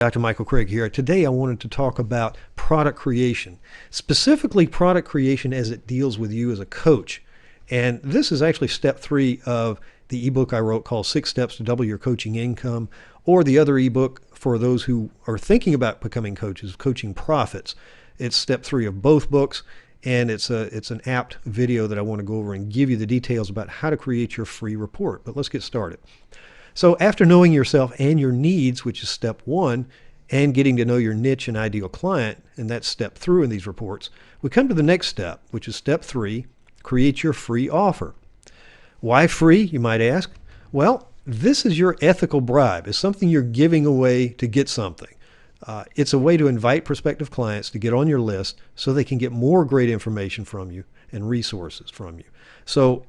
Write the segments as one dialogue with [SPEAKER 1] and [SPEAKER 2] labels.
[SPEAKER 1] Dr. Michael Craig here. Today I wanted to talk about product creation, specifically product creation as it deals with you as a coach. And this is actually step 3 of the ebook I wrote called 6 Steps to Double Your Coaching Income, or the other ebook for those who are thinking about becoming coaches, Coaching Profits. It's step 3 of both books, and it's an apt video that I want to go over and give you the details about how to create your free report. But let's get started. So after knowing yourself and your needs, which is step 1, and getting to know your niche and ideal client, and that's step 3 in these reports, we come to the next step, which is step 3, create your free offer. Why free, you might ask? Well, this is your ethical bribe. It's something you're giving away to get something. It's a way to invite prospective clients to get on your list so they can get more great information from you and resources from you. So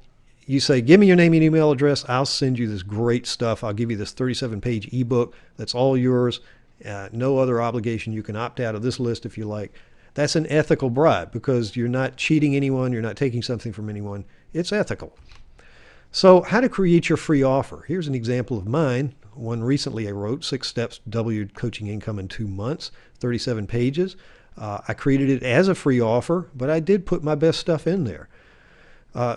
[SPEAKER 1] you say, give me your name and email address. I'll send you this great stuff. I'll give you this 37-page ebook. That's all yours. No other obligation. You can opt out of this list if you like. That's an ethical bribe because you're not cheating anyone. You're not taking something from anyone. It's ethical. So how to create your free offer. Here's an example of mine. One recently I wrote, 6 Steps to Double Your Coaching Income in 2 months, 37 pages. I created it as a free offer, but I did put my best stuff in there.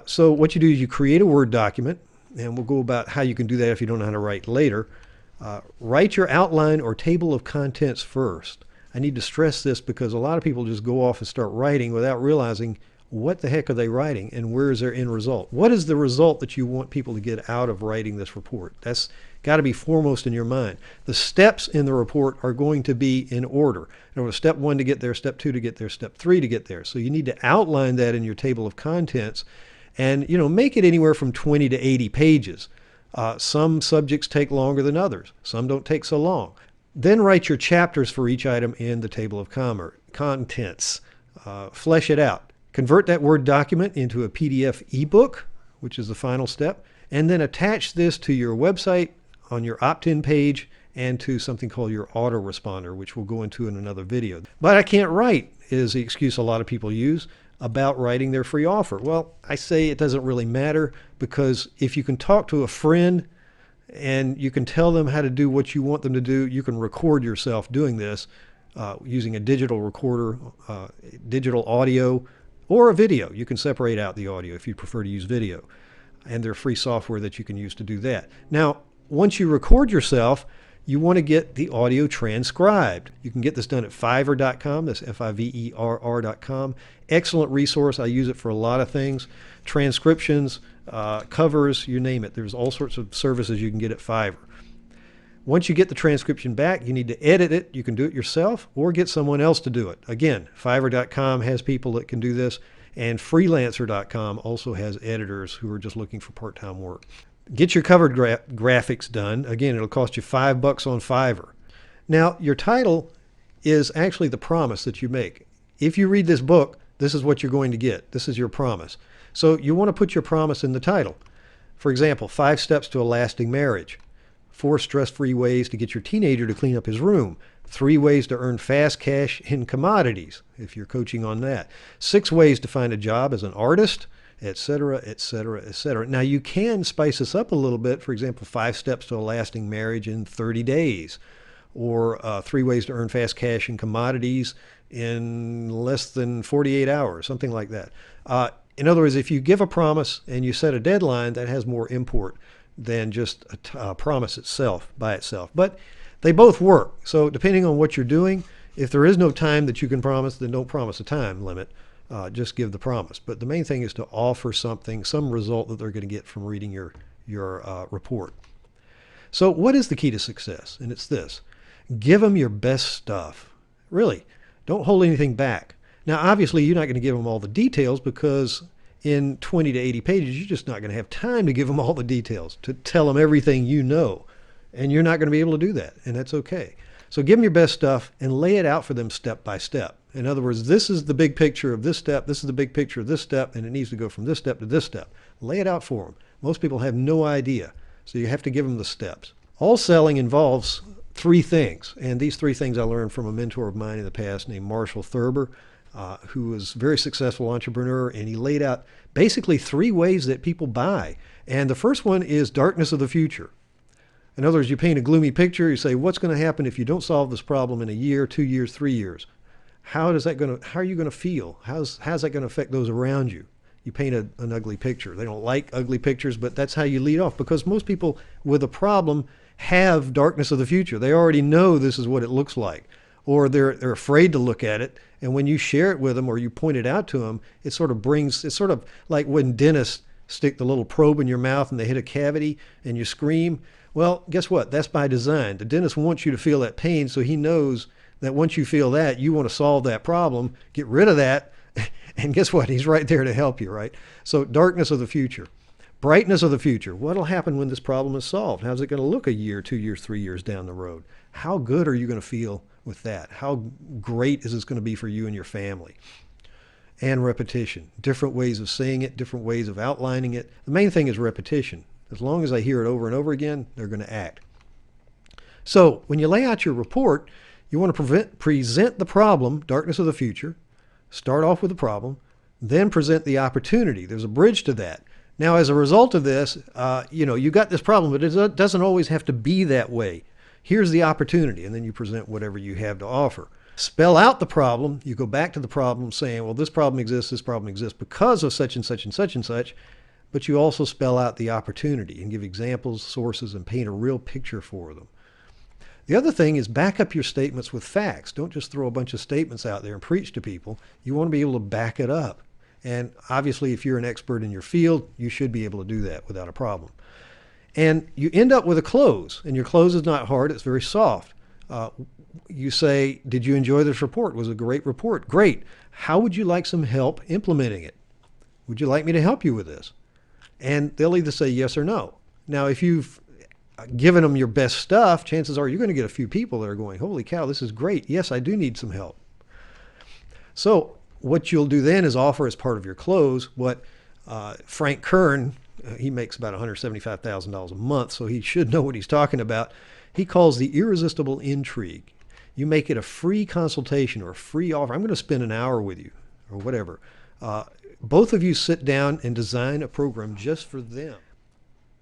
[SPEAKER 1] So what you do is you create a Word document, and we'll go about how you can do that if you don't know how to write later. Write your outline or table of contents first. I need to stress this because a lot of people just go off and start writing without realizing what the heck are they writing and where is their end result. What is the result that you want people to get out of writing this report? That's got to be foremost in your mind. The steps in the report are going to be in order. In other words, step 1 to get there, step 2 to get there, step 3 to get there. So you need to outline that in your table of contents and make it anywhere from 20 to 80 pages. Some subjects take longer than others. Some don't take so long. Then write your chapters for each item in the table of contents. Flesh it out. Convert that Word document into a PDF ebook, which is the final step, and then attach this to your website on your opt-in page and to something called your autoresponder, which we'll go into in another video. But I can't write is the excuse a lot of people use about writing their free offer. Well, I say it doesn't really matter because if you can talk to a friend and you can tell them how to do what you want them to do, you can record yourself doing this using a digital recorder, digital audio, or a video. You can separate out the audio if you prefer to use video. And there's free software that you can use to do that. Now, once you record yourself, you want to get the audio transcribed. You can get this done at Fiverr.com. That's Fiverr.com. Excellent resource. I use it for a lot of things. Transcriptions, covers, you name it. There's all sorts of services you can get at Fiverr. Once you get the transcription back, you need to edit it. You can do it yourself or get someone else to do it. Again, Fiverr.com has people that can do this, and Freelancer.com also has editors who are just looking for part-time work. Get your covered graphics done. Again, it'll cost you $5 on Fiverr. Now, your title is actually the promise that you make. If you read this book, this is what you're going to get. This is your promise. So you want to put your promise in the title. For example, 5 Steps to a Lasting Marriage. 4 stress-free ways to get your teenager to clean up his room. 3 ways to earn fast cash in commodities, if you're coaching on that. 6 ways to find a job as an artist, etc., etc., etc. Now, you can spice this up a little bit. For example, 5 steps to a lasting marriage in 30 days, or 3 ways to earn fast cash in commodities in less than 48 hours, something like that. In other words, if you give a promise and you set a deadline, that has more import than just a promise itself by itself. But they both work. So depending on what you're doing, if there is no time that you can promise, then don't promise a time limit. Just give the promise. But the main thing is to offer something, some result that they're going to get from reading your report. So what is the key to success? And it's this. Give them your best stuff. Really, don't hold anything back. Now, obviously, you're not going to give them all the details because in 20 to 80 pages, you're just not going to have time to give them all the details, to tell them everything you know. And you're not going to be able to do that, and that's okay. So give them your best stuff and lay it out for them step by step. In other words, this is the big picture of this step, this is the big picture of this step, and it needs to go from this step to this step. Lay it out for them. Most people have no idea, so you have to give them the steps. All selling involves 3 things, and these 3 things I learned from a mentor of mine in the past named Marshall Thurber, who was a very successful entrepreneur, and he laid out basically 3 ways that people buy. And the first one is darkness of the future. In other words, you paint a gloomy picture. You say, what's going to happen if you don't solve this problem in a year, 2 years, 3 years? How are you going to feel? How's that going to affect those around you? You paint an ugly picture. They don't like ugly pictures, but that's how you lead off, because most people with a problem have darkness of the future. They already know this is what it looks like, or they're afraid to look at it. And when you share it with them or you point it out to them, it's sort of like when dentists stick the little probe in your mouth and they hit a cavity and you scream. Well, guess what? That's by design. The dentist wants you to feel that pain, so he knows that once you feel that, you want to solve that problem, get rid of that, and guess what? He's right there to help you, right? So darkness of the future. Brightness of the future. What'll happen when this problem is solved? How's it going to look a year, 2 years, 3 years down the road? How good are you going to feel with that? How great is this going to be for you and your family? And repetition. Different ways of saying it, different ways of outlining it. The main thing is repetition. As long as I hear it over and over again, they're going to act. So when you lay out your report, you want to present the problem, darkness of the future, start off with the problem, then present the opportunity. There's a bridge to that. Now, as a result of this, you got this problem, but it doesn't always have to be that way. Here's the opportunity, and then you present whatever you have to offer. Spell out the problem. You go back to the problem saying, well, this problem exists because of such and such and such and such. But you also spell out the opportunity and give examples, sources, and paint a real picture for them. The other thing is back up your statements with facts. Don't just throw a bunch of statements out there and preach to people. You want to be able to back it up. And obviously, if you're an expert in your field, you should be able to do that without a problem. And you end up with a close, and your close is not hard, it's very soft. You say, did you enjoy this report? It was a great report. Great. How would you like some help implementing it? Would you like me to help you with this? And they'll either say yes or no. Now, if you've given them your best stuff, chances are you're going to get a few people that are going, holy cow, this is great. Yes, I do need some help. So what you'll do then is offer as part of your close what Frank Kern, he makes about $175,000 a month, so he should know what he's talking about. He calls the irresistible intrigue. You make it a free consultation or a free offer. I'm going to spend an hour with you or whatever. Both of you sit down and design a program just for them.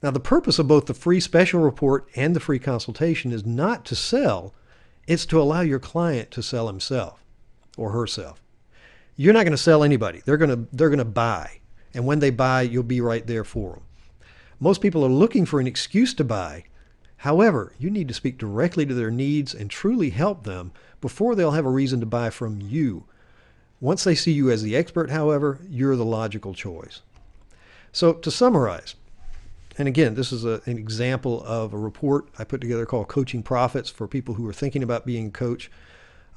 [SPEAKER 1] Now, the purpose of both the free special report and the free consultation is not to sell. It's to allow your client to sell himself or herself. You're not going to sell anybody. They're going to buy. And when they buy, you'll be right there for them. Most people are looking for an excuse to buy. However, you need to speak directly to their needs and truly help them before they'll have a reason to buy from you. Once they see you as the expert, however, you're the logical choice. So to summarize, and again, this is an example of a report I put together called Coaching Profits for people who are thinking about being a coach.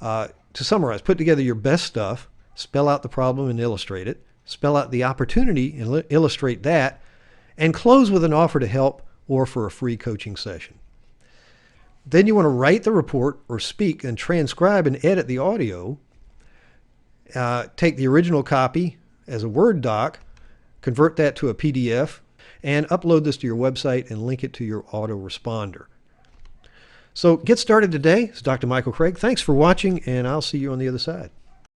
[SPEAKER 1] To summarize, put together your best stuff, spell out the problem and illustrate it, spell out the opportunity and illustrate that, and close with an offer to help or for a free coaching session. Then you want to write the report or speak and transcribe and edit the audio. Take the original copy as a Word doc, convert that to a PDF, and upload this to your website and link it to your autoresponder. So get started today. It's Dr. Michael Craig. Thanks for watching, and I'll see you on the other side.